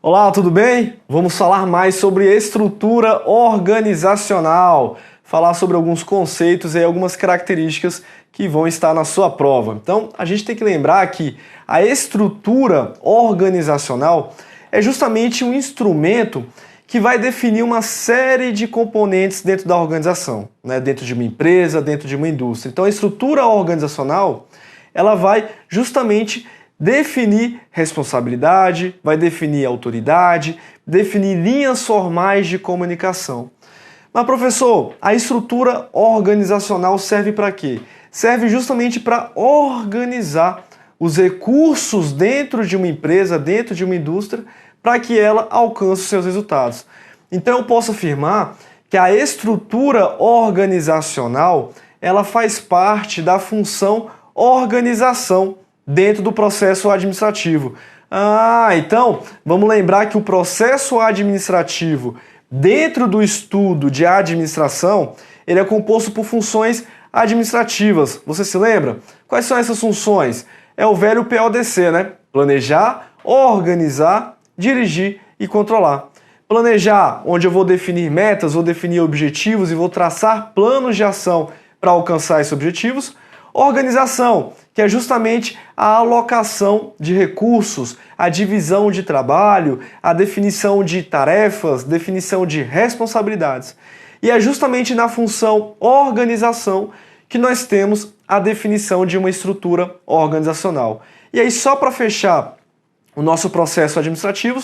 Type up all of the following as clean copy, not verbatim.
Olá, tudo bem? Vamos falar mais sobre estrutura organizacional, falar sobre alguns conceitos e algumas características que vão estar na sua prova. Então, a gente tem que lembrar que a estrutura organizacional é justamente um instrumento que vai definir uma série de componentes dentro da organização, né? Dentro de uma empresa, dentro de uma indústria. Então, a estrutura organizacional, ela vai justamente definir responsabilidade, vai definir autoridade, definir linhas formais de comunicação. Mas, professor, a estrutura organizacional serve para quê? Serve justamente para organizar os recursos dentro de uma empresa, dentro de uma indústria, para que ela alcance os seus resultados. Então, eu posso afirmar que a estrutura organizacional, ela faz parte da função organização dentro do processo administrativo. Então, vamos lembrar que o processo administrativo, dentro do estudo de administração, ele é composto por funções administrativas. Você se lembra? Quais são essas funções? É o velho PODC, né? Planejar, organizar, dirigir e controlar. Planejar, onde eu vou definir metas, vou definir objetivos e vou traçar planos de ação para alcançar esses objetivos. Organização, que é justamente a alocação de recursos, a divisão de trabalho, a definição de tarefas, definição de responsabilidades. E é justamente na função organização que nós temos a definição de uma estrutura organizacional. E aí, só para fechar o nosso processo administrativo,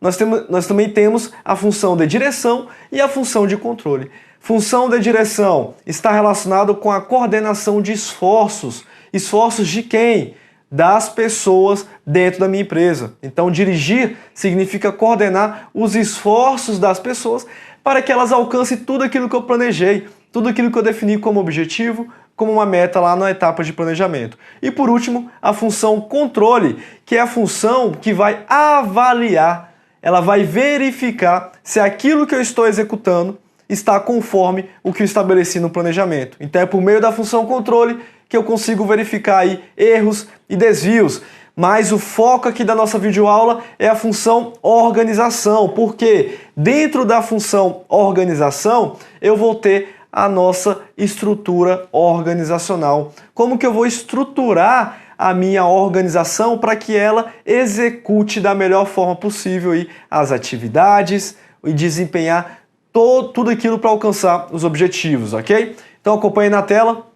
nós também temos a função de direção e a função de controle. Função de direção está relacionado com a coordenação de esforços. Esforços de quem? Das pessoas dentro da minha empresa. Então, dirigir significa coordenar os esforços das pessoas para que elas alcancem tudo aquilo que eu planejei, tudo aquilo que eu defini como objetivo, como uma meta lá na etapa de planejamento. E por último, a função controle, que é a função que vai avaliar, ela vai verificar se aquilo que eu estou executando está conforme o que eu estabeleci no planejamento. Então é por meio da função controle que eu consigo verificar aí erros e desvios. Mas o foco aqui da nossa videoaula é a função organização, porque dentro da função organização eu vou ter a nossa estrutura organizacional. Como que eu vou estruturar a minha organização para que ela execute da melhor forma possível aí as atividades e desempenhar tudo aquilo para alcançar os objetivos, ok? Então acompanhe na tela.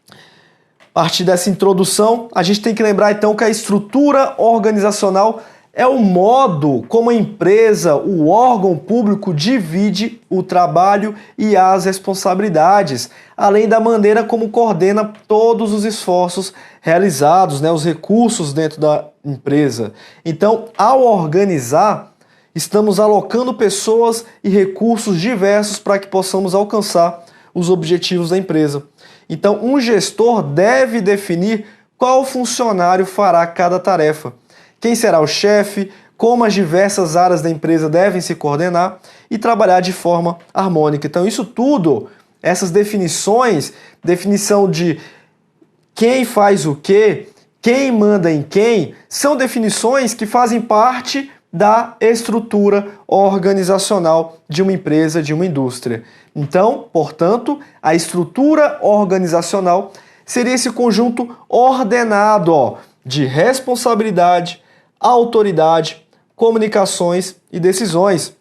A partir dessa introdução, a gente tem que lembrar então que a estrutura organizacional é o modo como a empresa, o órgão público divide o trabalho e as responsabilidades, além da maneira como coordena todos os esforços realizados, né, os recursos dentro da empresa. Então, ao organizar, estamos alocando pessoas e recursos diversos para que possamos alcançar os objetivos da empresa. Então, um gestor deve definir qual funcionário fará cada tarefa, quem será o chefe, como as diversas áreas da empresa devem se coordenar e trabalhar de forma harmônica. Então, isso tudo, essas definições, definição de quem faz o quê, quem manda em quem, são definições que fazem parte da estrutura organizacional de uma empresa, de uma indústria. Então, portanto, a estrutura organizacional seria esse conjunto ordenado de responsabilidade, autoridade, comunicações e decisões.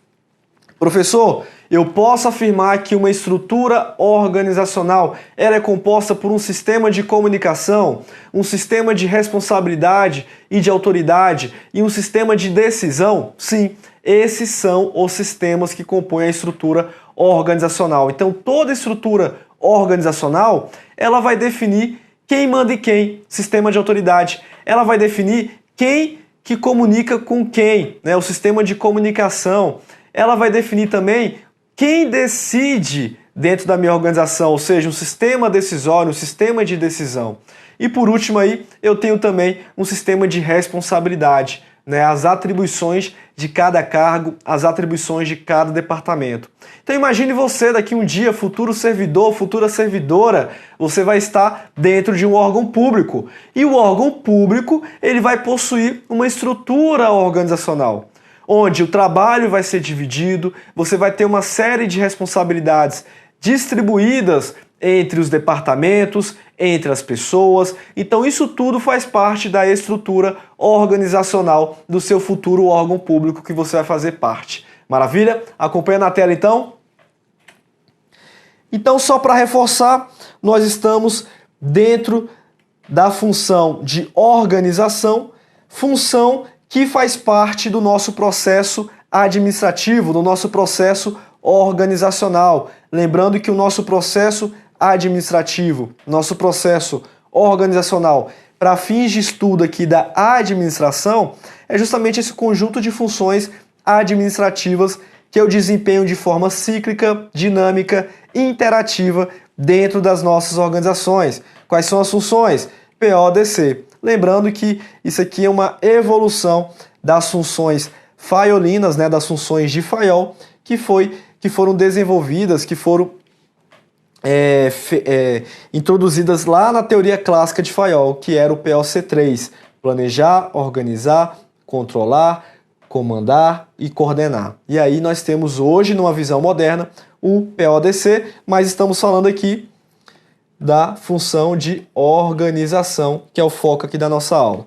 Professor, eu posso afirmar que uma estrutura organizacional ela é composta por um sistema de comunicação, um sistema de responsabilidade e de autoridade e um sistema de decisão? Sim, esses são os sistemas que compõem a estrutura organizacional. Então, toda estrutura organizacional, ela vai definir quem manda em quem, sistema de autoridade. Ela vai definir quem que comunica com quem, né? O sistema de comunicação. Ela vai definir também quem decide dentro da minha organização, ou seja, um sistema decisório, um sistema de decisão. E por último aí, eu tenho também um sistema de responsabilidade, né? As atribuições de cada cargo, as atribuições de cada departamento. Então imagine você daqui um dia, futuro servidor, futura servidora, você vai estar dentro de um órgão público. E o órgão público, ele vai possuir uma estrutura organizacional. onde o trabalho vai ser dividido, você vai ter uma série de responsabilidades distribuídas entre os departamentos, entre as pessoas. Então isso tudo faz parte da estrutura organizacional do seu futuro órgão público que você vai fazer parte. Maravilha? Acompanha na tela então. Então, só para reforçar, nós estamos dentro da função de organização, função que faz parte do nosso processo administrativo, do nosso processo organizacional. Lembrando que o nosso processo administrativo, nosso processo organizacional, para fins de estudo aqui da administração, é justamente esse conjunto de funções administrativas que eu desempenho de forma cíclica, dinâmica e interativa dentro das nossas organizações. Quais são as funções? PODC. Lembrando que isso aqui é uma evolução das funções faiolinas, né, das funções de Fayol, que foram desenvolvidas, que foram introduzidas lá na teoria clássica de Fayol, que era o POC3, planejar, organizar, controlar, comandar e coordenar. E aí nós temos hoje, numa visão moderna, o PODC, mas estamos falando aqui da função de organização, que é o foco aqui da nossa aula.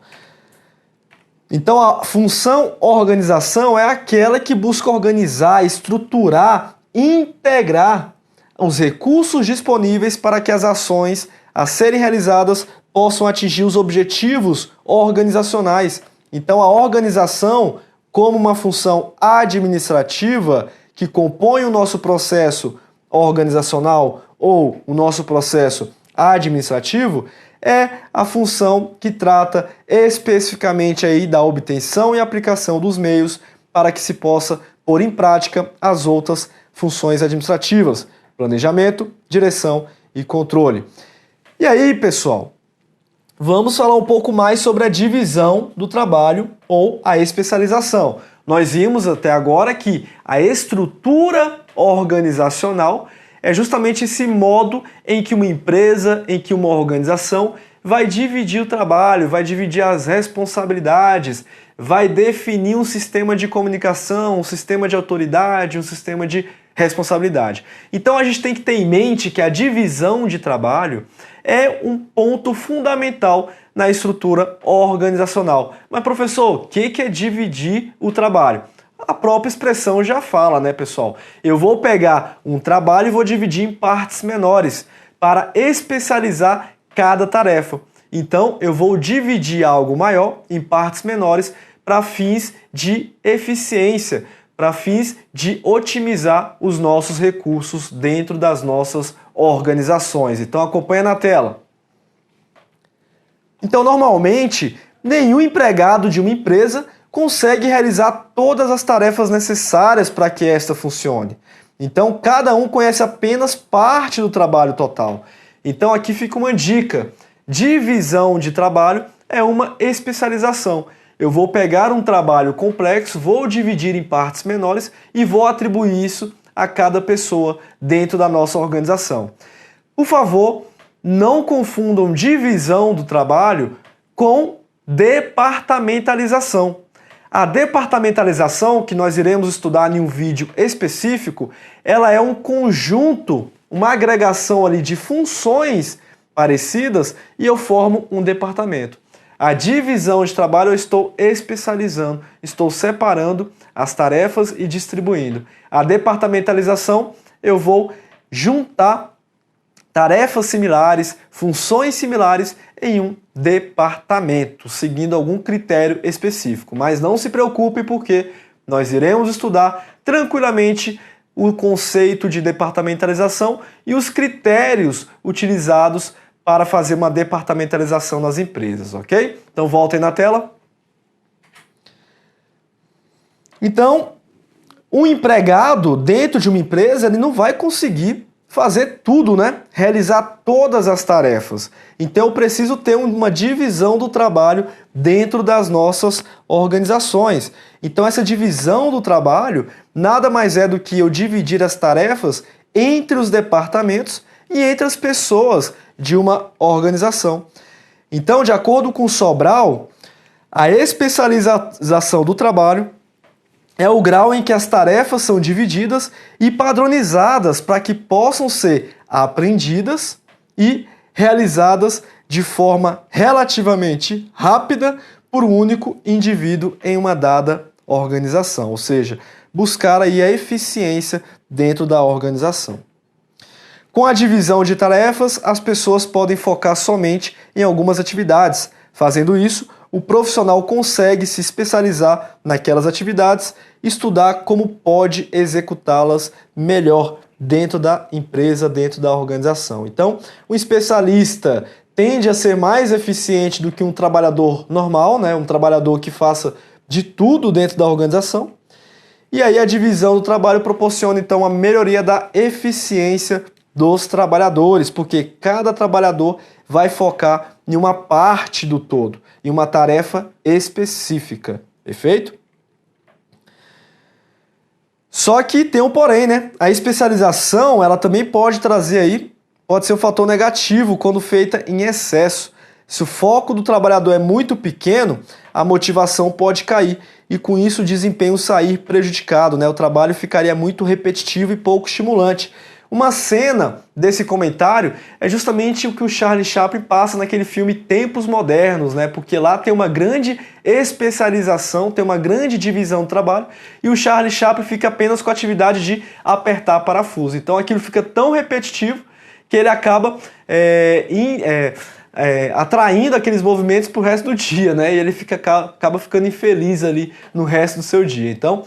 Então a função organização é aquela que busca organizar, estruturar, integrar os recursos disponíveis para que as ações a serem realizadas possam atingir os objetivos organizacionais. Então a organização, como uma função administrativa que compõe o nosso processo organizacional ou o nosso processo administrativo, é a função que trata especificamente aí da obtenção e aplicação dos meios para que se possa pôr em prática as outras funções administrativas: planejamento, direção e controle. E aí, pessoal, vamos falar um pouco mais sobre a divisão do trabalho ou a especialização. Nós vimos até agora que a estrutura organizacional é justamente esse modo em que uma empresa, em que uma organização vai dividir o trabalho, vai dividir as responsabilidades, vai definir um sistema de comunicação, um sistema de autoridade, um sistema de responsabilidade. Então a gente tem que ter em mente que a divisão de trabalho é um ponto fundamental na estrutura organizacional. Mas, professor, o que é dividir o trabalho? A própria expressão já fala, né, pessoal? Eu vou pegar um trabalho e vou dividir em partes menores para especializar cada tarefa. Então, eu vou dividir algo maior em partes menores para fins de eficiência, para fins de otimizar os nossos recursos dentro das nossas organizações. Então, acompanha na tela. Então, normalmente, nenhum empregado de uma empresa consegue realizar todas as tarefas necessárias para que esta funcione. Então, cada um conhece apenas parte do trabalho total. Então, aqui fica uma dica. Divisão de trabalho é uma especialização. Eu vou pegar um trabalho complexo, vou dividir em partes menores e vou atribuir isso a cada pessoa dentro da nossa organização. Por favor, não confundam divisão do trabalho com departamentalização. A departamentalização, que nós iremos estudar em um vídeo específico, ela é um conjunto, uma agregação ali de funções parecidas e eu formo um departamento. A divisão de trabalho eu estou especializando, estou separando as tarefas e distribuindo. A departamentalização eu vou juntar tarefas similares, funções similares em um departamento, seguindo algum critério específico. Mas não se preocupe porque nós iremos estudar tranquilamente o conceito de departamentalização e os critérios utilizados para fazer uma departamentalização nas empresas, ok? Então voltem na tela. Então, um empregado dentro de uma empresa, ele não vai conseguir fazer tudo, né? Realizar todas as tarefas. Então eu preciso ter uma divisão do trabalho dentro das nossas organizações. Então essa divisão do trabalho nada mais é do que eu dividir as tarefas entre os departamentos e entre as pessoas de uma organização. Então, de acordo com Sobral, a especialização do trabalho é o grau em que as tarefas são divididas e padronizadas para que possam ser aprendidas e realizadas de forma relativamente rápida por um único indivíduo em uma dada organização, ou seja, buscar aí a eficiência dentro da organização. Com a divisão de tarefas, as pessoas podem focar somente em algumas atividades. Fazendo isso, o profissional consegue se especializar naquelas atividades e estudar como pode executá-las melhor dentro da empresa, dentro da organização. Então, o especialista tende a ser mais eficiente do que um trabalhador normal, né? Um trabalhador que faça de tudo dentro da organização. E aí a divisão do trabalho proporciona então a melhoria da eficiência dos trabalhadores, porque cada trabalhador vai focar em uma parte do todo, em uma tarefa específica, perfeito? Só que tem um porém, né? A especialização, ela também pode trazer aí, pode ser um fator negativo quando feita em excesso. Se o foco do trabalhador é muito pequeno, a motivação pode cair e com isso o desempenho sair prejudicado, né? O trabalho ficaria muito repetitivo e pouco estimulante. Uma cena desse comentário é justamente o que o Charlie Chaplin passa naquele filme Tempos Modernos, né? Porque lá tem uma grande especialização, tem uma grande divisão do trabalho e o Charlie Chaplin fica apenas com a atividade de apertar parafuso. Então aquilo fica tão repetitivo que ele acaba atraindo aqueles movimentos para o resto do dia, né? E ele acaba ficando infeliz ali no resto do seu dia. Então,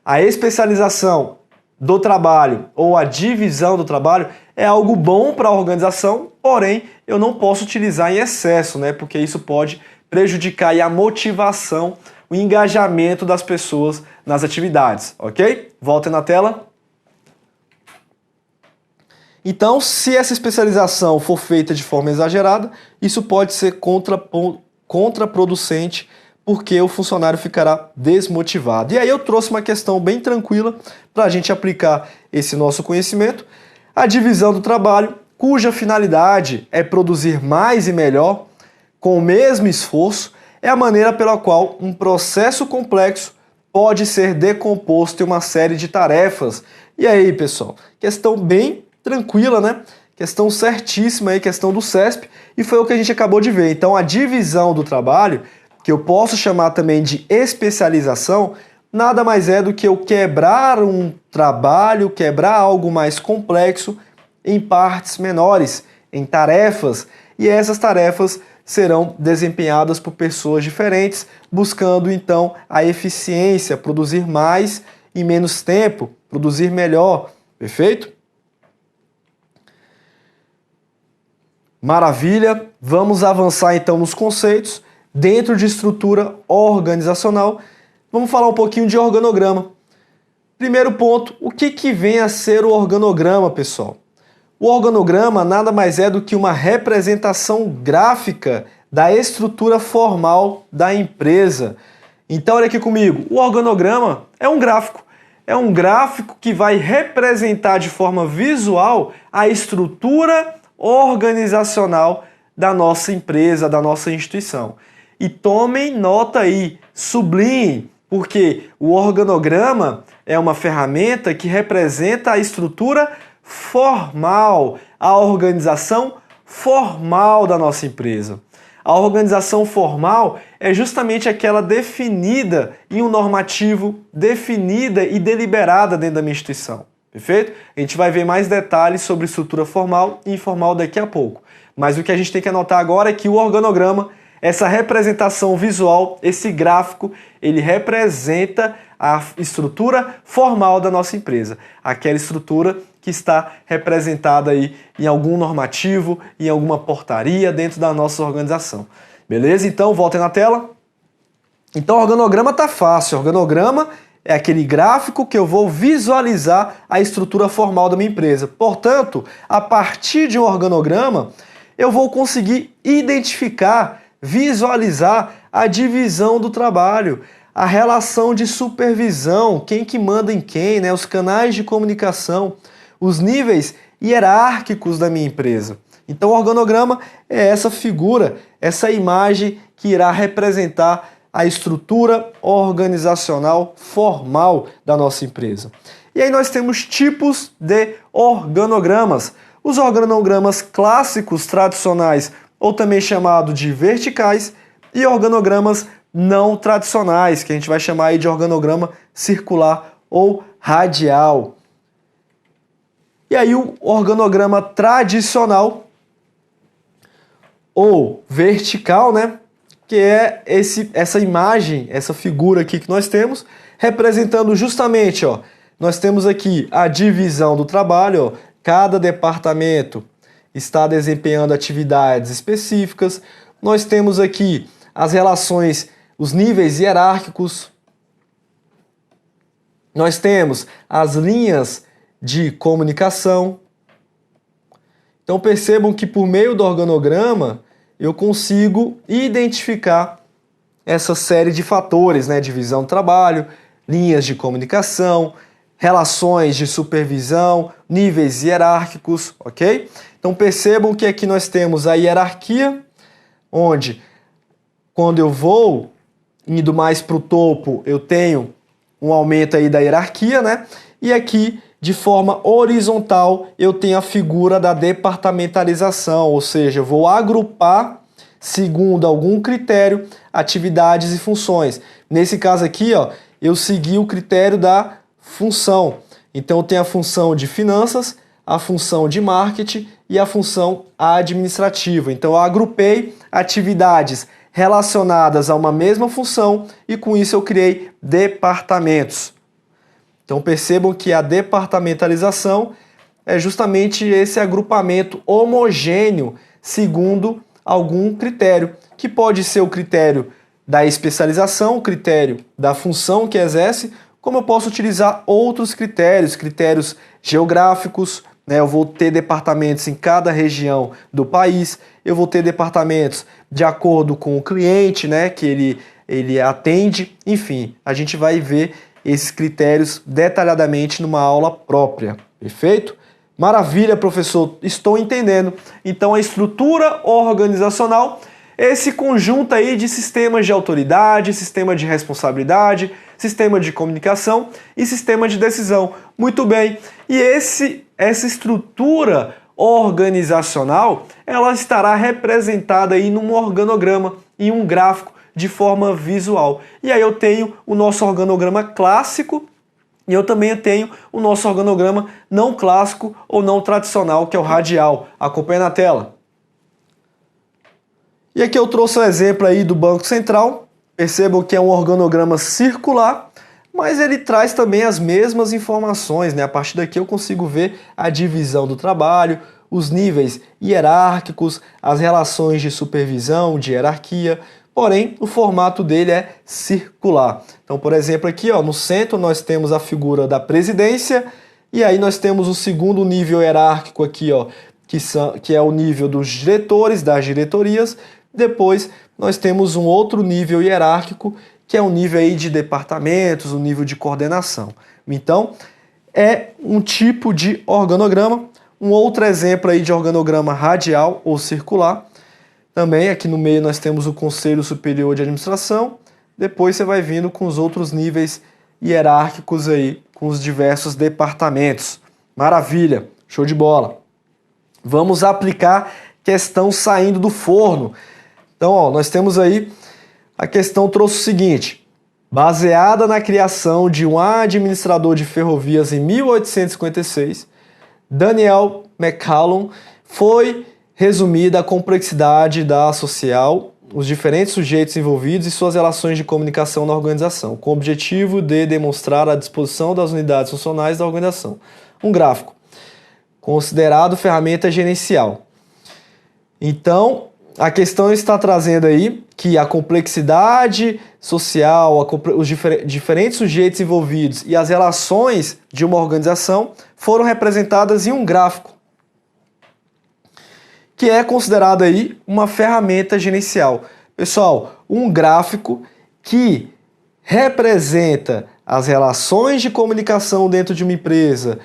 a especialização do trabalho ou a divisão do trabalho é algo bom para a organização, porém eu não posso utilizar em excesso, né? Porque isso pode prejudicar aí a motivação, o engajamento das pessoas nas atividades, ok? Voltem na tela. Então, se essa especialização for feita de forma exagerada, isso pode ser contraproducente, porque o funcionário ficará desmotivado. E aí eu trouxe uma questão bem tranquila para a gente aplicar esse nosso conhecimento. A divisão do trabalho, cuja finalidade é produzir mais e melhor, com o mesmo esforço, é a maneira pela qual um processo complexo pode ser decomposto em uma série de tarefas. E aí, pessoal, questão bem tranquila, né? Questão certíssima aí, questão do CESP, e foi o que a gente acabou de ver. Então, a divisão do trabalho, que eu posso chamar também de especialização, nada mais é do que eu quebrar um trabalho, quebrar algo mais complexo em partes menores, em tarefas, e essas tarefas serão desempenhadas por pessoas diferentes, buscando então a eficiência, produzir mais em menos tempo, produzir melhor, perfeito? Maravilha, vamos avançar então nos conceitos. Dentro de estrutura organizacional, vamos falar um pouquinho de organograma. Primeiro ponto, o que vem a ser o organograma, pessoal? O organograma nada mais é do que uma representação gráfica da estrutura formal da empresa. Então, olha aqui comigo, o organograma é um gráfico. É um gráfico que vai representar de forma visual a estrutura organizacional da nossa empresa, da nossa instituição. E tomem nota aí, sublinhem, porque o organograma é uma ferramenta que representa a estrutura formal, a organização formal da nossa empresa. A organização formal é justamente aquela definida em um normativo, definida e deliberada dentro da minha instituição. Perfeito? A gente vai ver mais detalhes sobre estrutura formal e informal daqui a pouco. Mas o que a gente tem que anotar agora é que o organograma, essa representação visual, esse gráfico, ele representa a estrutura formal da nossa empresa. Aquela estrutura que está representada aí em algum normativo, em alguma portaria dentro da nossa organização. Beleza? Então, voltem na tela. Então, o organograma tá fácil. O organograma é aquele gráfico que eu vou visualizar a estrutura formal da minha empresa. Portanto, a partir de um organograma, eu vou conseguir identificar, visualizar a divisão do trabalho, a relação de supervisão, quem que manda em quem, né? Os canais de comunicação, os níveis hierárquicos da minha empresa. Então, o organograma é essa figura, essa imagem que irá representar a estrutura organizacional formal da nossa empresa. E aí nós temos tipos de organogramas. Os organogramas clássicos, tradicionais, ou também chamado de verticais, e organogramas não tradicionais, que a gente vai chamar aí de organograma circular ou radial. E aí o organograma tradicional ou vertical, né, que é essa imagem, essa figura aqui que nós temos, representando justamente, ó, nós temos aqui a divisão do trabalho, ó, cada departamento está desempenhando atividades específicas. Nós temos aqui as relações, os níveis hierárquicos. Nós temos as linhas de comunicação. Então percebam que por meio do organograma eu consigo identificar essa série de fatores, né? Divisão do trabalho, linhas de comunicação, relações de supervisão, níveis hierárquicos, ok? Então percebam que aqui nós temos a hierarquia, onde quando eu vou indo mais para o topo, eu tenho um aumento aí da hierarquia, né? E aqui, de forma horizontal, eu tenho a figura da departamentalização, ou seja, eu vou agrupar, segundo algum critério, atividades e funções. Nesse caso aqui, ó, eu segui o critério da função. Então eu tenho a função de finanças, a função de marketing e a função administrativa. Então eu agrupei atividades relacionadas a uma mesma função e com isso eu criei departamentos. Então percebam que a departamentalização é justamente esse agrupamento homogêneo segundo algum critério, que pode ser o critério da especialização, o critério da função que exerce, como eu posso utilizar outros critérios geográficos, né? Eu vou ter departamentos em cada região do país, eu vou ter departamentos de acordo com o cliente, né, que ele atende, enfim, a gente vai ver esses critérios detalhadamente numa aula própria, perfeito? Maravilha, professor, estou entendendo. Então a estrutura organizacional, esse conjunto aí de sistemas de autoridade, sistema de responsabilidade, sistema de comunicação e sistema de decisão. Muito bem. E essa estrutura organizacional, ela estará representada aí num organograma, em um gráfico de forma visual. E aí eu tenho o nosso organograma clássico e eu também tenho o nosso organograma não clássico ou não tradicional, que é o radial. Acompanha na tela. E aqui eu trouxe um exemplo aí do Banco Central. Percebam que é um organograma circular, mas ele traz também as mesmas informações, né? A partir daqui eu consigo ver a divisão do trabalho, os níveis hierárquicos, as relações de supervisão, de hierarquia, porém o formato dele é circular. Então, por exemplo, aqui ó, no centro nós temos a figura da presidência e aí nós temos o segundo nível hierárquico aqui, ó, que é o nível dos diretores, das diretorias. Depois nós temos um outro nível hierárquico, que é o nível aí de departamentos, o nível de coordenação. Então, é um tipo de organograma. Um outro exemplo aí de organograma radial ou circular. Também aqui no meio nós temos o Conselho Superior de Administração. Depois você vai vindo com os outros níveis hierárquicos aí, com os diversos departamentos. Maravilha, show de bola. Vamos aplicar questão saindo do forno. Então, ó, nós temos aí, a questão trouxe o seguinte: baseada na criação de um administrador de ferrovias em 1856, Daniel McCallum, foi resumida a complexidade da social, os diferentes sujeitos envolvidos e suas relações de comunicação na organização, com o objetivo de demonstrar a disposição das unidades funcionais da organização. Um gráfico, considerado ferramenta gerencial. Então, a questão está trazendo aí que a complexidade social, os diferentes sujeitos envolvidos e as relações de uma organização foram representadas em um gráfico, que é considerado aí uma ferramenta gerencial. Pessoal, um gráfico que representa as relações de comunicação dentro de uma empresa,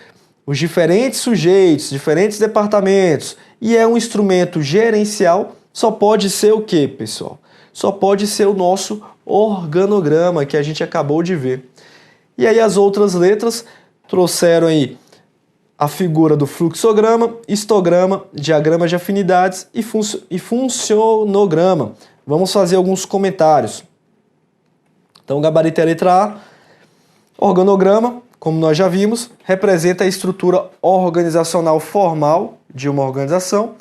os diferentes sujeitos, diferentes departamentos, e é um instrumento gerencial. Só pode ser o quê, pessoal? só pode ser o nosso organograma que a gente acabou de ver. E aí as outras letras trouxeram aí a figura do fluxograma, histograma, diagrama de afinidades e funcionograma. Vamos fazer alguns comentários. Então, o gabarito é a letra A. Organograma, como nós já vimos, representa a estrutura organizacional formal de uma organização.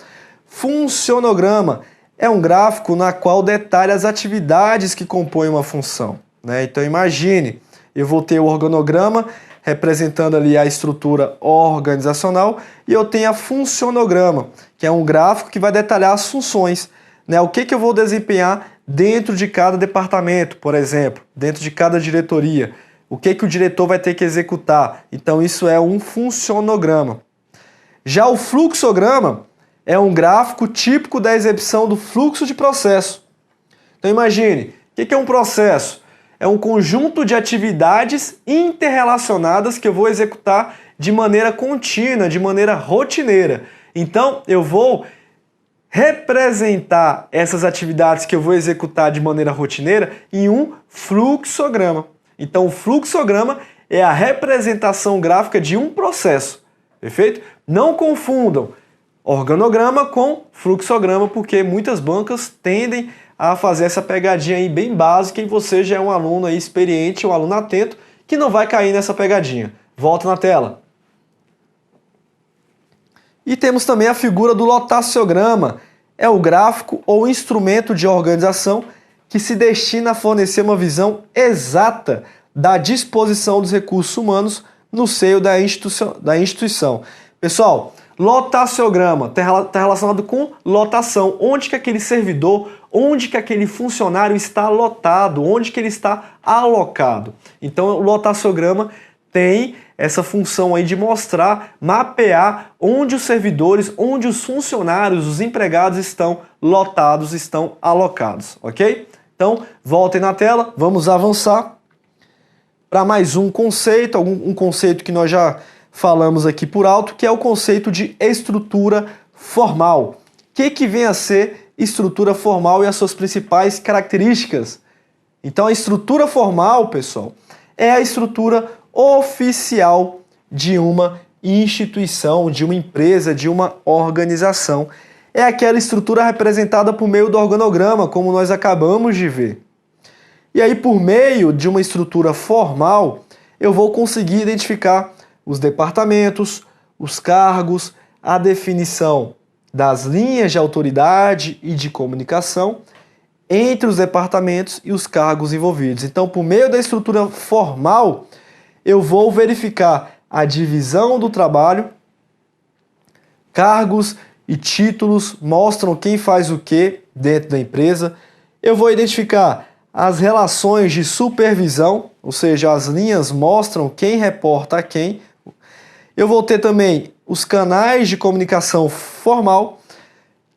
Funcionograma é um gráfico na qual detalha as atividades que compõem uma função, né? Então, imagine, eu vou ter o organograma representando ali a estrutura organizacional e eu tenho a funcionograma, que é um gráfico que vai detalhar as funções, né? O que eu vou desempenhar dentro de cada departamento, por exemplo, dentro de cada diretoria, o que o diretor vai ter que executar. Então isso é um funcionograma. Já o fluxograma é um gráfico típico da exibição do fluxo de processo. Então imagine, o que é um processo? É um conjunto de atividades interrelacionadas que eu vou executar de maneira contínua, de maneira rotineira. Então, eu vou representar essas atividades que eu vou executar de maneira rotineira em um fluxograma. Então, o fluxograma é a representação gráfica de um processo, perfeito? Não confundam organograma com fluxograma, porque muitas bancas tendem a fazer essa pegadinha aí bem básica e você já é um aluno aí experiente, um aluno atento, que não vai cair nessa pegadinha. Volta na tela. E temos também a figura do lotaciograma. É o gráfico ou instrumento de organização que se destina a fornecer uma visão exata da disposição dos recursos humanos no seio da instituição. Pessoal, lotaciograma está relacionado com lotação, onde que aquele servidor, onde que aquele funcionário está lotado, onde que ele está alocado. Então o lotaciograma tem essa função aí de mostrar, mapear onde os servidores, onde os funcionários, os empregados estão lotados, estão alocados, ok? Então voltem na tela, vamos avançar para mais um conceito, um conceito que nós já falamos aqui por alto, que é o conceito de estrutura formal. O que vem a ser estrutura formal e as suas principais características? Então, a estrutura formal, pessoal, é a estrutura oficial de uma instituição, de uma empresa, de uma organização. É aquela estrutura representada por meio do organograma, como nós acabamos de ver. E aí, por meio de uma estrutura formal, eu vou conseguir identificar os departamentos, os cargos, a definição das linhas de autoridade e de comunicação entre os departamentos e os cargos envolvidos. Então, por meio da estrutura formal, eu vou verificar a divisão do trabalho, cargos e títulos mostram quem faz o que dentro da empresa. Eu vou identificar as relações de supervisão, ou seja, as linhas mostram quem reporta a quem. Eu vou ter também os canais de comunicação formal,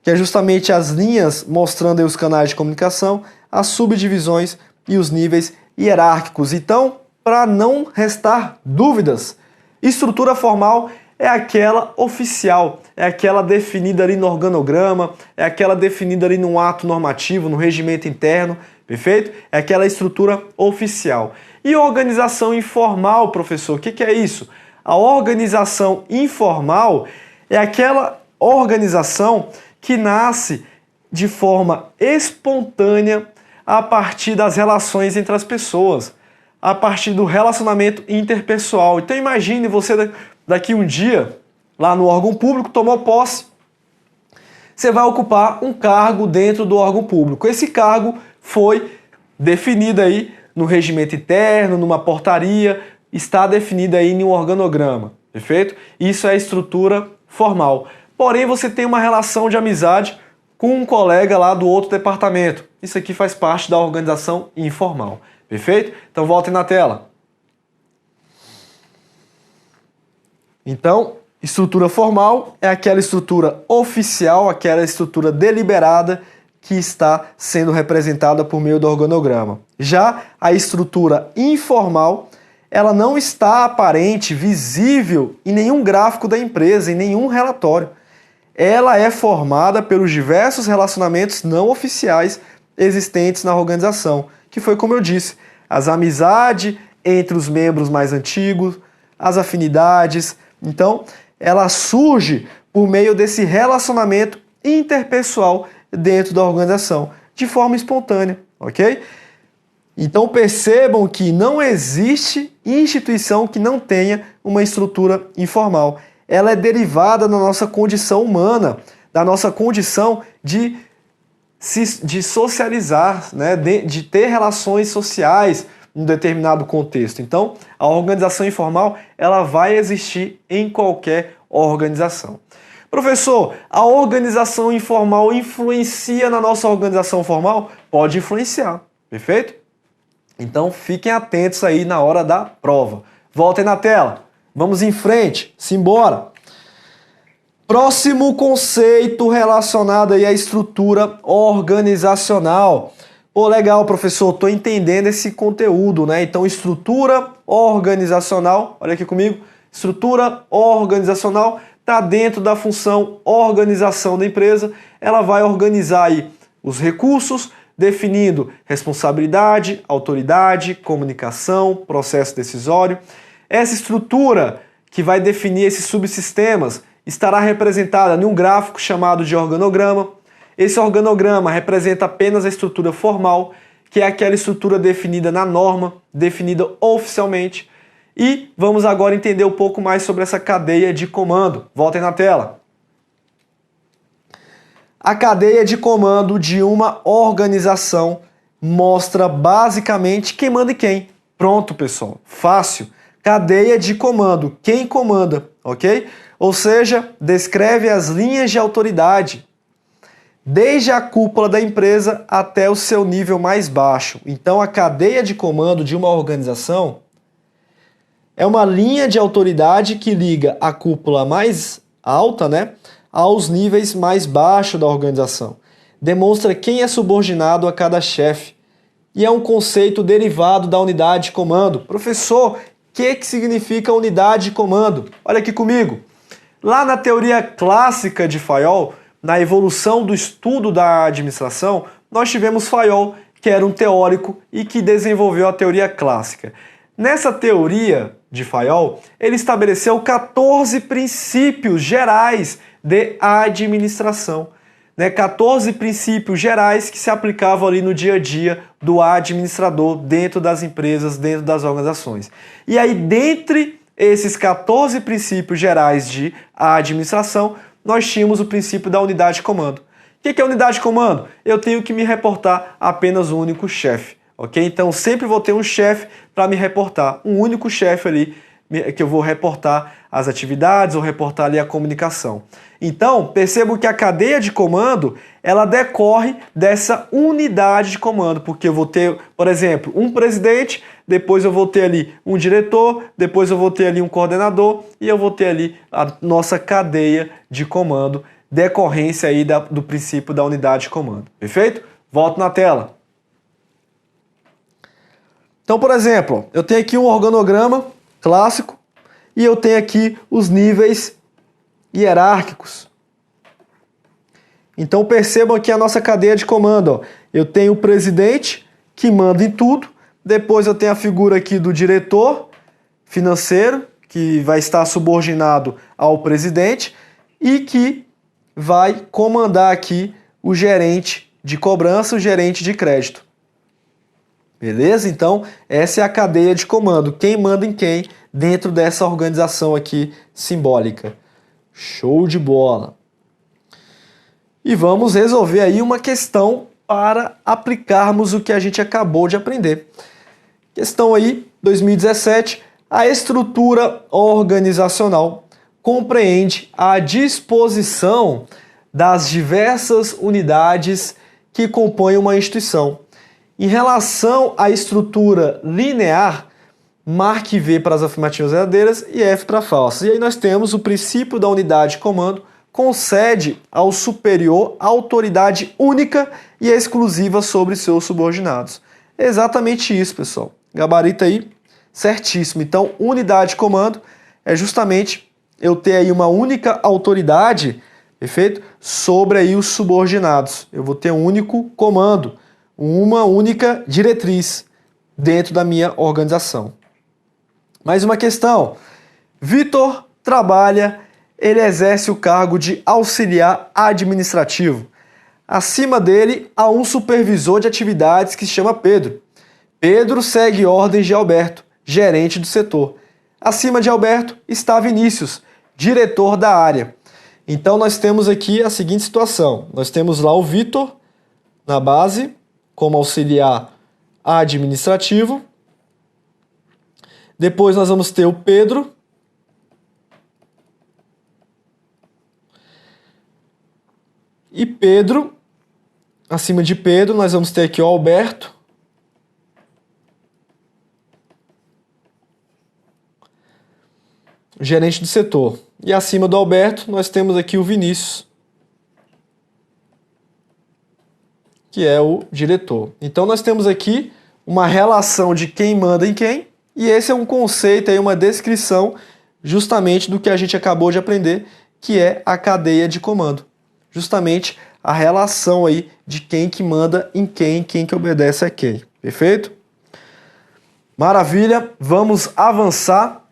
que é justamente as linhas mostrando aí os canais de comunicação, as subdivisões e os níveis hierárquicos. Então, para não restar dúvidas, estrutura formal é aquela oficial, é aquela definida ali no organograma, é aquela definida ali no ato normativo, no regimento interno, perfeito? É aquela estrutura oficial. E organização informal, professor, o que é isso? A organização informal é aquela organização que nasce de forma espontânea a partir das relações entre as pessoas, a partir do relacionamento interpessoal. Então imagine você daqui um dia, lá no órgão público, tomou posse. Você vai ocupar um cargo dentro do órgão público. Esse cargo foi definido aí no regimento interno, numa portaria, está definido aí em um organograma, perfeito? Isso é a estrutura formal. Porém, você tem uma relação de amizade com um colega lá do outro departamento. Isso aqui faz parte da organização informal, perfeito? Então, voltem na tela. Então, estrutura formal é aquela estrutura oficial, aquela estrutura deliberada que está sendo representada por meio do organograma. Já a estrutura informal, ela não está aparente, visível em nenhum gráfico da empresa, em nenhum relatório. Ela é formada pelos diversos relacionamentos não oficiais existentes na organização, que foi como eu disse, as amizades entre os membros mais antigos, as afinidades. Então, ela surge por meio desse relacionamento interpessoal dentro da organização, de forma espontânea, ok? Então percebam que não existe instituição que não tenha uma estrutura informal. Ela é derivada da nossa condição humana, da nossa condição de socializar, né? de ter relações sociais em um determinado contexto. Então, a organização informal ela vai existir em qualquer organização. Professor, a organização informal influencia na nossa organização formal? Pode influenciar, perfeito? Então fiquem atentos aí na hora da prova. Voltem na tela. Vamos em frente. Simbora. Próximo conceito relacionado aí à estrutura organizacional. Pô, legal, professor. Estou entendendo esse conteúdo, né? Então, estrutura organizacional. Olha aqui comigo. Estrutura organizacional está dentro da função organização da empresa. Ela vai organizar aí os recursos, definindo responsabilidade, autoridade, comunicação, processo decisório. Essa estrutura que vai definir esses subsistemas estará representada em um gráfico chamado de organograma. Esse organograma representa apenas a estrutura formal, que é aquela estrutura definida na norma, definida oficialmente. E vamos agora entender um pouco mais sobre essa cadeia de comando. Voltem na tela. A cadeia de comando de uma organização mostra basicamente quem manda e quem. Pronto, pessoal. Fácil. Cadeia de comando. Quem comanda, ok? Ou seja, descreve as linhas de autoridade, desde a cúpula da empresa até o seu nível mais baixo. Então, a cadeia de comando de uma organização é uma linha de autoridade que liga a cúpula mais alta, né, aos níveis mais baixos da organização. Demonstra quem é subordinado a cada chefe. E é um conceito derivado da unidade de comando. Professor, o que significa unidade de comando? Olha aqui comigo. Lá na teoria clássica de Fayol, na evolução do estudo da administração, nós tivemos Fayol, que era um teórico e que desenvolveu a teoria clássica. Nessa teoria de Fayol, ele estabeleceu 14 princípios gerais de administração. 14 princípios gerais que se aplicavam ali no dia a dia do administrador dentro das empresas, dentro das organizações. E aí, dentre esses 14 princípios gerais de administração, nós tínhamos o princípio da unidade de comando. O que é unidade de comando? Eu tenho que me reportar a apenas um único chefe. Ok? Então, sempre vou ter um chefe para me reportar. Um único chefe ali que eu vou reportar as atividades ou reportar ali a comunicação. Então, percebam que a cadeia de comando, ela decorre dessa unidade de comando, porque eu vou ter, por exemplo, um presidente, depois eu vou ter ali um diretor, depois eu vou ter ali um coordenador e eu vou ter ali a nossa cadeia de comando, decorrência aí do princípio da unidade de comando. Perfeito? Volto na tela. Então, por exemplo, eu tenho aqui um organograma clássico e eu tenho aqui os níveis hierárquicos. Então, percebam aqui a nossa cadeia de comando. Ó. Eu tenho o presidente, que manda em tudo. Depois eu tenho a figura aqui do diretor financeiro, que vai estar subordinado ao presidente e que vai comandar aqui o gerente de cobrança, o gerente de crédito. Beleza? Então, essa é a cadeia de comando. Quem manda em quem dentro dessa organização aqui simbólica. Show de bola! E vamos resolver aí uma questão para aplicarmos o que a gente acabou de aprender. Questão aí, 2017. A estrutura organizacional compreende a disposição das diversas unidades que compõem uma instituição. Em relação à estrutura linear, marque V para as afirmativas verdadeiras e F para falsas. E aí nós temos o princípio da unidade de comando, concede ao superior autoridade única e exclusiva sobre seus subordinados. É exatamente isso, pessoal. Gabarito aí, certíssimo. Então, unidade de comando é justamente eu ter aí uma única autoridade, perfeito? Sobre aí os subordinados. Eu vou ter um único comando, uma única diretriz dentro da minha organização. Mais uma questão. Vitor trabalha, ele exerce o cargo de auxiliar administrativo. Acima dele há um supervisor de atividades que se chama Pedro. Pedro segue ordens de Alberto, gerente do setor. Acima de Alberto está Vinícius, diretor da área. Então nós temos aqui a seguinte situação. Nós temos lá o Vitor na base, como auxiliar administrativo. Depois nós vamos ter o Pedro. E Pedro, acima de Pedro, nós vamos ter aqui o Alberto. Gerente do setor. E acima do Alberto, nós temos aqui o Vinícius, que é o diretor. Então nós temos aqui uma relação de quem manda em quem, e esse é um conceito aí, uma descrição justamente do que a gente acabou de aprender, que é a cadeia de comando. Justamente a relação aí de quem que manda em quem que obedece a quem. Perfeito? Maravilha, vamos avançar.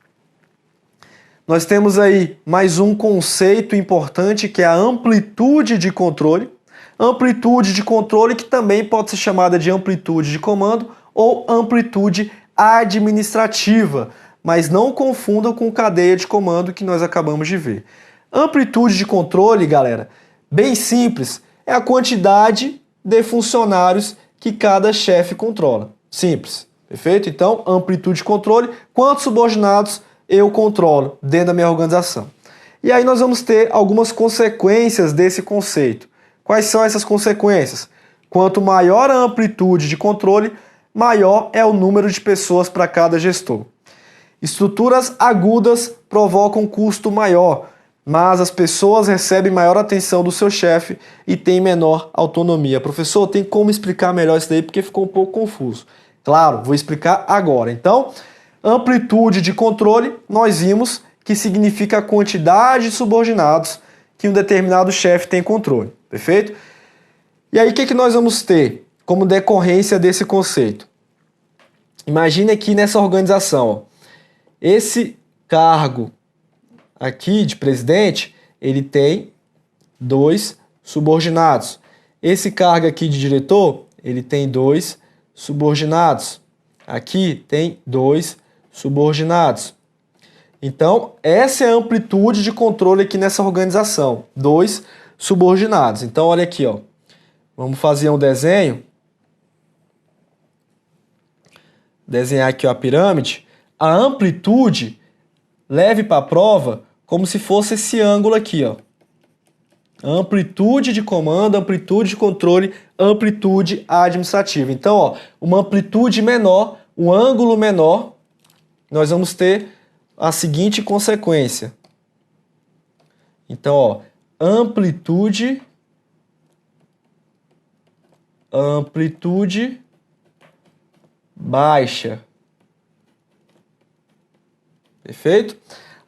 Nós temos aí mais um conceito importante que é a amplitude de controle. Amplitude de controle que também pode ser chamada de amplitude de comando ou amplitude administrativa, mas não confundam com cadeia de comando que nós acabamos de ver. Amplitude de controle, galera, bem simples, é a quantidade de funcionários que cada chefe controla. Simples, perfeito? Então, amplitude de controle, quantos subordinados eu controlo dentro da minha organização. E aí nós vamos ter algumas consequências desse conceito. Quais são essas consequências? Quanto maior a amplitude de controle, maior é o número de pessoas para cada gestor. Estruturas agudas provocam custo maior, mas as pessoas recebem maior atenção do seu chefe e têm menor autonomia. Professor, tem como explicar melhor isso daí porque ficou um pouco confuso. Claro, vou explicar agora. Então, amplitude de controle, nós vimos que significa a quantidade de subordinados que um determinado chefe tem controle. Perfeito? E aí, o que nós vamos ter como decorrência desse conceito? Imagine aqui nessa organização, ó, esse cargo aqui de presidente, ele tem 2 subordinados. Esse cargo aqui de diretor, ele tem 2 subordinados. Aqui tem 2 subordinados. Então, essa é a amplitude de controle aqui nessa organização. 2 subordinados. Então, olha aqui, ó. Vamos fazer um desenho. Desenhar aqui ó, a pirâmide. A amplitude, leve para a prova como se fosse esse ângulo aqui, ó. Amplitude de comando, amplitude de controle, amplitude administrativa. Então, ó, uma amplitude menor, um ângulo menor, nós vamos ter a seguinte consequência. Então, ó, amplitude baixa. Perfeito?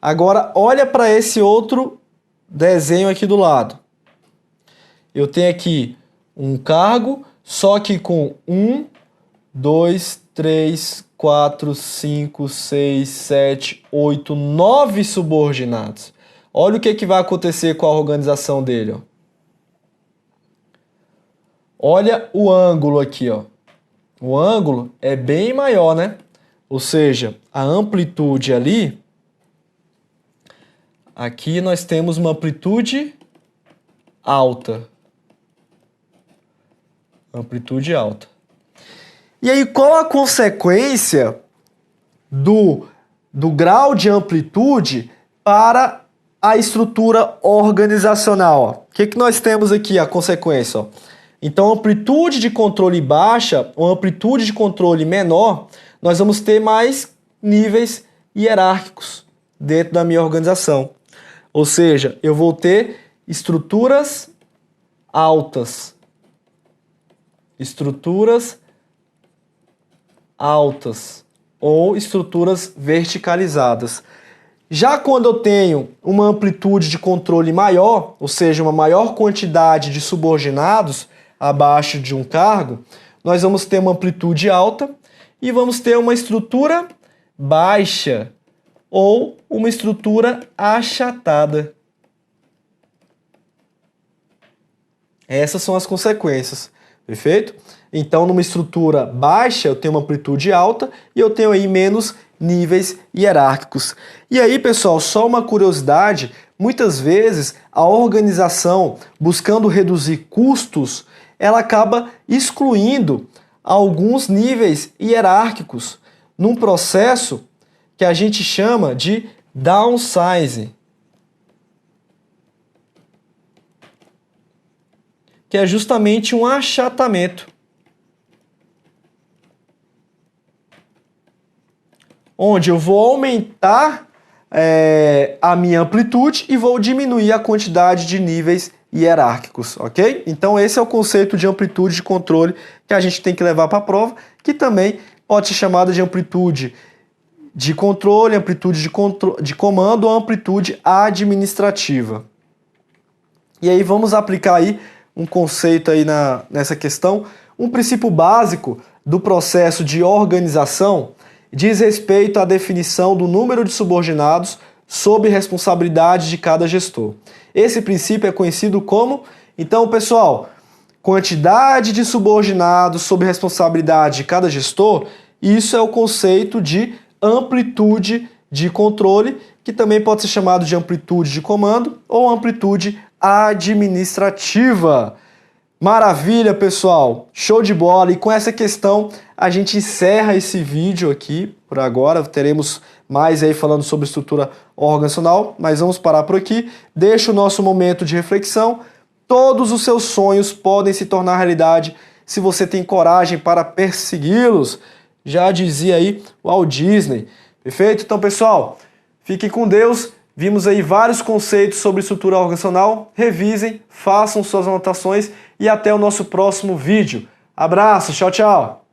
Agora, olha para esse outro desenho aqui do lado. Eu tenho aqui um cargo, só que com 1, 2, 3, 4, 5, 6, 7, 8, 9 subordinados. Olha o que vai acontecer com a organização dele. Ó. Olha o ângulo aqui. Ó. O ângulo é bem maior, né? Ou seja, a amplitude ali... Aqui nós temos uma amplitude alta. Amplitude alta. E aí, qual a consequência do grau de amplitude para a estrutura organizacional? O que nós temos aqui, a consequência? Ó? Então, amplitude de controle baixa ou amplitude de controle menor, nós vamos ter mais níveis hierárquicos dentro da minha organização. Ou seja, eu vou ter estruturas altas. Estruturas altas ou estruturas verticalizadas. Já quando eu tenho uma amplitude de controle maior, ou seja, uma maior quantidade de subordinados abaixo de um cargo, nós vamos ter uma amplitude alta e vamos ter uma estrutura baixa ou uma estrutura achatada. Essas são as consequências, perfeito? Então, numa estrutura baixa, eu tenho uma amplitude alta e eu tenho aí menos níveis hierárquicos. E aí, pessoal, só uma curiosidade, muitas vezes a organização, buscando reduzir custos, ela acaba excluindo alguns níveis hierárquicos num processo que a gente chama de downsizing, que é justamente um achatamento, onde eu vou aumentar a minha amplitude e vou diminuir a quantidade de níveis hierárquicos, ok? Então esse é o conceito de amplitude de controle que a gente tem que levar para a prova, que também pode ser chamada de amplitude de controle, amplitude de comando ou amplitude administrativa. E aí vamos aplicar aí um conceito aí nessa questão. Um princípio básico do processo de organização diz respeito à definição do número de subordinados sob responsabilidade de cada gestor. Esse princípio é conhecido como, então, pessoal, quantidade de subordinados sob responsabilidade de cada gestor. Isso é o conceito de amplitude de controle, que também pode ser chamado de amplitude de comando ou amplitude administrativa. Maravilha, pessoal! Show de bola! E com essa questão a gente encerra esse vídeo aqui por agora. Teremos mais aí falando sobre estrutura organizacional, mas vamos parar por aqui. Deixa o nosso momento de reflexão. Todos os seus sonhos podem se tornar realidade se você tem coragem para persegui-los. Já dizia aí o Walt Disney. Perfeito? Então, pessoal, fiquem com Deus. Vimos aí vários conceitos sobre estrutura organizacional. Revisem, façam suas anotações e até o nosso próximo vídeo. Abraço, tchau, tchau!